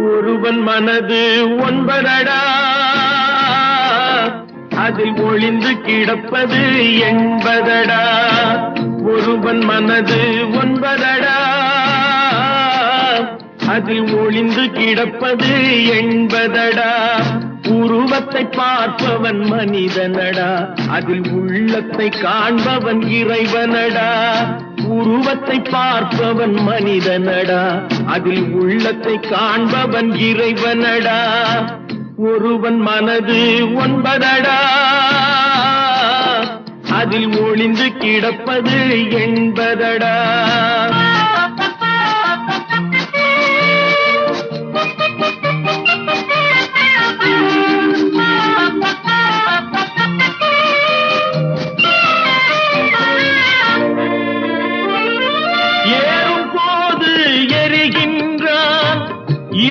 ஒருவன் மனது ஒன்பதடா, அதில் ஒளிந்து கிடப்பது எண்பதடா. ஒருவன் மனது ஒன்பதடா, அதில் ஒளிந்து கிடப்பது எண்பதடா. உருவத்தை பார்ப்பவன் மனிதனடா, அதில் உள்ளத்தை காண்பவன் இறைவனடா. உருவத்தை பார்ப்பவன் மனிதனடா, அதில் உள்ளத்தை காண்பவன் இறைவனடா. ஒருவன் மனது ஒன்பதடா, அதில் ஒளிந்து கிடப்பது எண்பதடா.